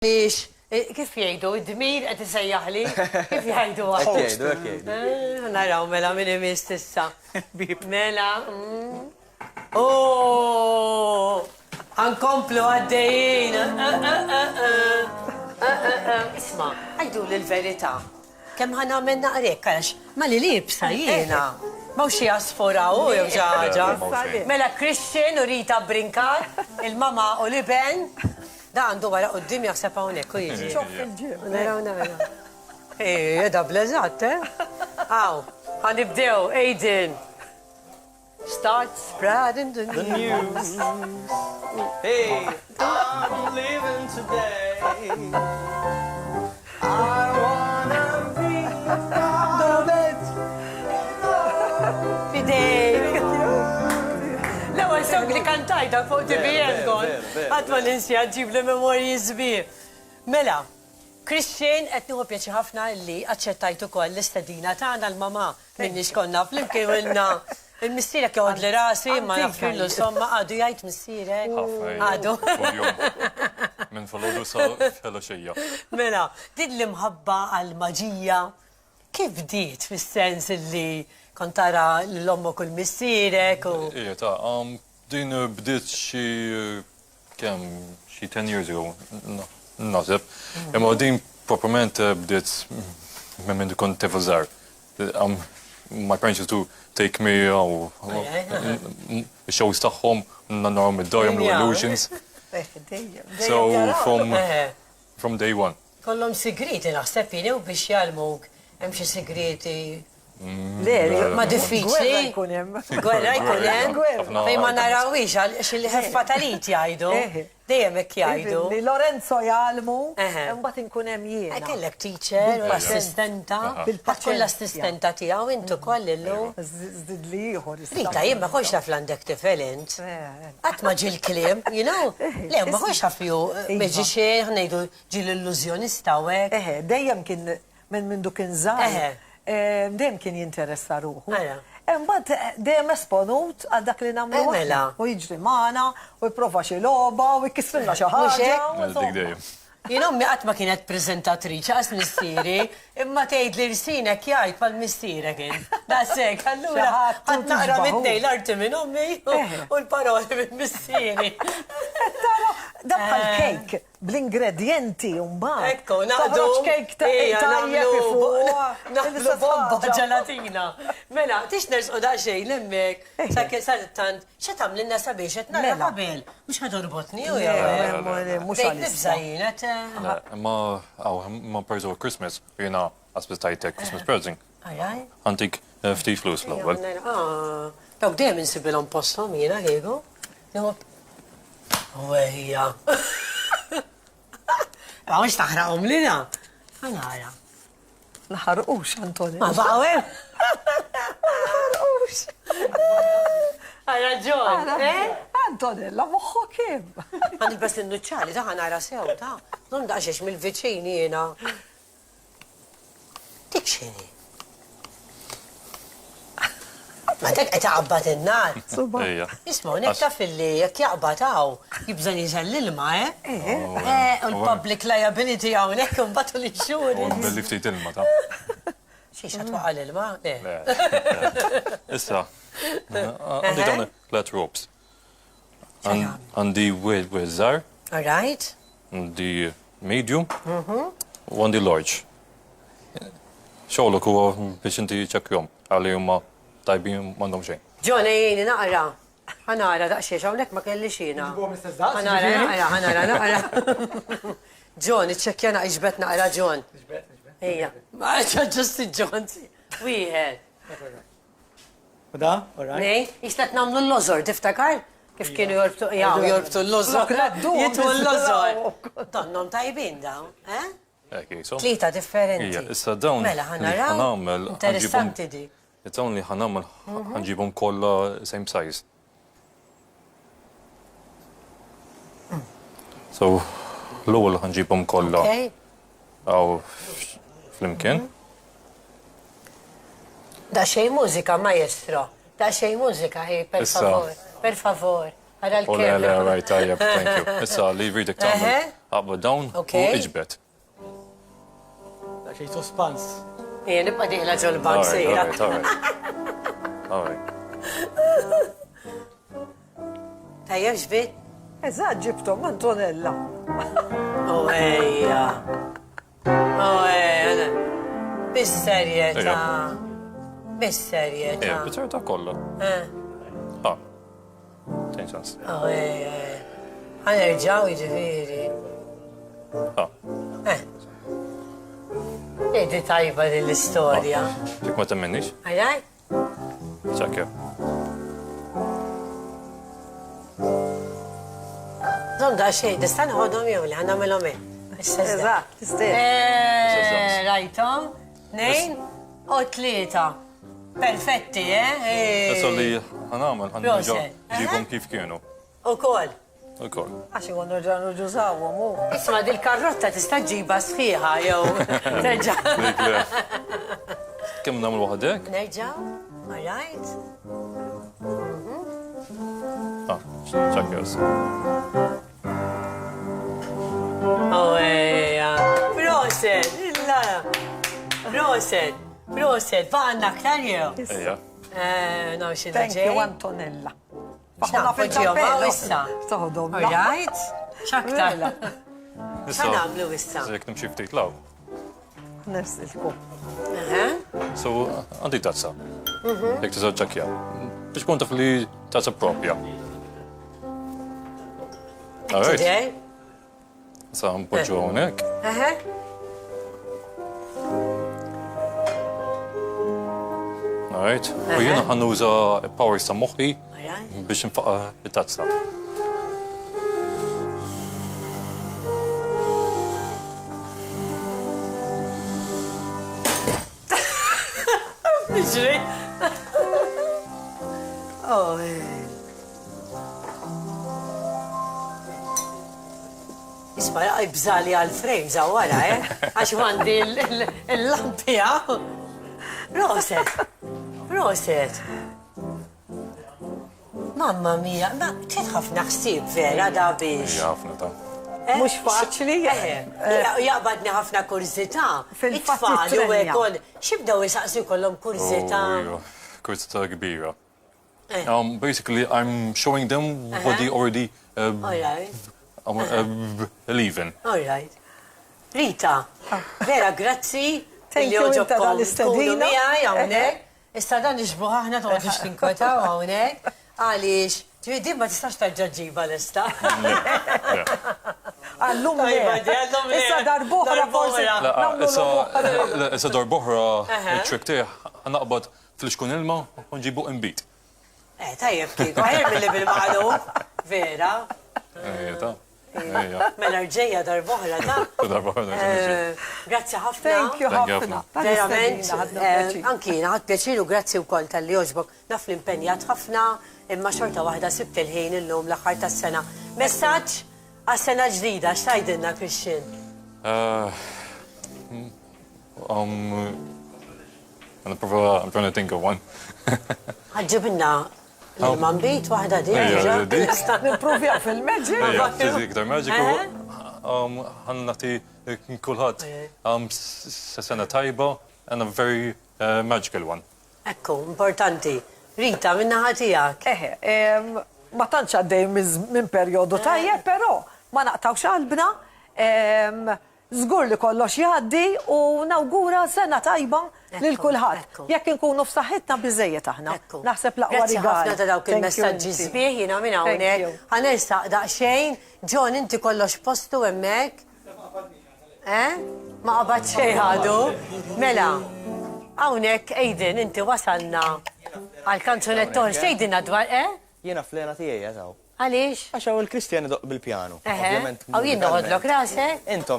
Lix, kif jgħidu, id-dmir qed isejjaħli? Kif jgħidu Hekk jgħidu. Naraw mela min imis tissa. Mela. Oh! Għankomplu għaddejjin. Isma, għajdu l-verità. Kemm ħana għamilna għarek, għax ma li libsa jiena. Ma xi jasfora u jew ġaġa. Mela Christian u Rita Brinkat, il-mama u Liben. Da għandu wara qoddim jaħseb hawnhekk u jiġi. ċoff il-ġim. Nara. Da bleżat, Aw, ħanibdew, Aiden. Start spreading the news. Hey, I'm living today. I wanna be found. Fidej. L-ewwel song li kantajta fuq TBM gol. Għad ma ninsja ġib li memorji żbir. Mela, Christian qed nieħu pjaċi ħafna li aċċettajt ukoll l-istedina tagħna l-mama minnix konna flimkien ilna il-missierek jgħod li rasi ma nafrillu somma għadu jgħid missierek. Għadu. Minn falodu sa fil-xejja. Mela, din l-imħabba għal-maġija kif bdiet fis-sens li kont tara l-ommok u l-missierek u... Ija ta' din bdiet xi 10 years ago, naħseb. Imma din proprament bdiet minn kont tefazar. My parents used to take me shows tagħhom narom id-dajjem l-illusions. So from day one. Kollhom sigriti naħseb jienu biex jalmuk hemm xi sigriti. Ma diffiċli. Gwerra jkun hemm. Fejn ma narawix għax il-ħeffa talit jgħidu. Dejjem hekk jgħidu. Li Lorenzo jgħalmu, mbagħad inkun hemm jiena. Kellek teacher u assistenta. Ħadd l-assistenta tiegħu intu koll illu. Żdid li ieħor. Rita, jien ma konx naf l-għandek tifel int. Qatt ma ġil kliem, you know? Le, ma konx naf ju meġi xejn ngħidu ġil illużjonista hekk. Dejjem kien minn dik inżar. Dejjem kien jinteressa ruħu. Imbagħad dejjem esponut għal dak li nagħmlu. U jiġri magħna, u jipprova xi logħba, u jkissrilna xi ħaġa. Dik dejjem. Jien ommi qatt ma kienet preżentatriċi għas missieri, imma tgħid li rsinek jgħid bħal missierek kien. Daqshekk, allura ħadd naqra mid-dej l-arti minn ommi u l-paroli minn missieri. Da bħal cake bl-ingredienti mbagħad. Ekku, naħdu cake naħdu bomba ġelatina. Mela, tix nersqu daqsxejn hemmhekk. Saret tant, xa tagħmlilna sabiex qed nara qabel. Mhux ħadorbotni u jew. Mhux għal Ma perżu Christmas, jiena aspettajtek Christmas present. Ajaj. Antik ftit flus l-ewwel. Dawk dejjem insibilhom posthom jiena kieku. Wejja. Għawx taħraqhom lina. Għanara. Naħarqux, Antoni. Ma baqawem? Naħarqux. Raġun, Antonella, moħħu kim? Għandi bas l-nuċċali, ta' għanara sew, ta' non daċex mill-viċini jena. Dik xini. Ma tek qed jaqbad in-nar. Isma' nek taf illi jekk jaqbataw jibżan jiżel l-ilma, u l-public liability hawnhekk imbagħad l-insurance. Belli ftit ilma ta'. Xiex ħatwaqa l-ilma? Issa, għandi dawn flat ropes. Għandi wizzar. All right. Għandi medium. U għandi large. Xogħlok huwa biex inti ċekkjom għalli huma tajbin m'għandhom xejn. John, ejjini naqra. Ħanara daqsxejn hawnhekk ma kellix jiena. Ħanara naqra. John, iċċekkja naqra iġbed naqra John. Ejja. Ma ġust John. Wieħed. U da? Nej, jistat namlu l-lozor, tiftakar? Kif kienu jorbtu l-lozor. Jitmu l-lozor. Donnom tajbin daw, Tlita differenti. Issa dawn. Mela ħanaraw. Interessanti di. Dawn li ħanamel ħanġibhom kollha same size. So, l-ewwel ħanġibhom kollha. Aw flimkien. Da xej mużika, maestro. Da xej mużika, per favor. Per favor. Għara Oh, le, l-kebra. right, tajjeb, thank you. Issa li jridek tagħmel up and down u Okay. iġbed. Da xej suspans. Ija, nibqa diħla ġol bank sejra. All right. Tajjeb ġbit? Eżatt ġibtom Antonella. Oh, ejja. Oh, ejja. Bis-serjeta. Bis-serjeta. Biċerta kollha. Ah. Tejn sens. Oh, ejja. Għanerġaw ġifiri. Ah. Edi tajba din l-istoria. Dik ma temmennix? Għajaj? Ċakkja. Zonda xej, distan ħodom jew li għanna melom Eżatt, tistir. Rajtom, nejn u tlieta. Perfetti, Issa li ħanamel, ħanġa Proset. ġibhom kif kienu. U kol. Ukoll. Għaxi għon nerġan uġużawhom u. Isma dil-karrotta tista' ġiba sħiħa jew terġa'. Dik le. Kemm nagħmlu waħdek? Nerġaw? All right. Ah, ċakkja issa. Oh, ejja. Proset, illa. Proset, proset. Baqanna aktar jew? Ejja. No, xi Thank you, daġej. Antonella. Xnafu ġew ma' issa. Toħodom. All right. Xaktar. Issa. X'nagħmlu issa? Jekk nimxi ftit law. Nersilku. So, għandi tazza. Jekk tiżgħu ċakkja. Biex kun taf li tazza propja. All right. Today? Issa npoġġu hawnhekk. All right. U jiena ħannuża power sa moħħi All right. biex nfaqa it-tazza. Niġri. Oh, Isma, bżali għal-frame zawara, Għax għandi l-lampija. Roset. Roset. Mamma mia, ma titħafna ħsib vera da biex. Hija ħafna ta'. Mhux faċli. Jaqbadni ħafna kurzita. Fil-fatt It-tfal u it-trenja. ekon. Xibdaw jisaqsu kollom kurzita. Kurzita kbira. Basically, I'm showing them what they already All right. believe in. All right. Rita, vera, grazzi. Thank you, inta tal-istedina. Kunu miħaj, għawnek. Issa dan iġbuħ ħahna toħodix tinkwetaw għawnek. Għalix, ġvidi ma tistax tarġaġiba l-ista. Għallum le. Issa darbohra forsi. Issa darbohra il-trick tiegħ ħanaqbad fl-iskun ilma u nġibu imbit. Tajjeb kieku, għajr mill-li bil-maqlu. Vera. Mela rġeja darbohra ta' grazzi ħafna. Thank you ħafna. Verament, Tal-istedina, anki naħat pjaċiru grazzi u koll tal-li oġbok. Naf l-impenjat ħafna, imma xorta wahda sibt il-ħin il-lum l-axar tas-sena. Messaġġ għas-sena ġdida, xtajdinna, Christian? I'm trying to think of one. Għadġibna l-mambit wahda di. Niprovja fil-meġi. Iktar magiku. Ħannati kulħadd sena tajba and a very magical one. Ekku, importanti. Rita, minna ħatijak. Ma tantx għaddej minn perjodu tajjeb, però ma naqtawx qalbna. Żgur li kollox jgħaddi u nawgura sena tajba lil kulħadd. Jekk inkunu f'saħħitna biżejjed aħna. Naħseb laqwa Grazzi ħafna ta' dawk il-messaġġi sbieħ jiena minn hawnhekk. Ħanersaq daqsxejn, John inti kollox postu hemmhekk. Ma qabad xejn ħadu. Mela, hawnhekk Aiden inti wasalna għall-kanzunett toħra xejdinna dwar Jiena flena tiegħi eżaw. Għaliex? Għax hawn il-Kristjani doq bil-pjanu. Għaw jien noħodlok rasek. Intom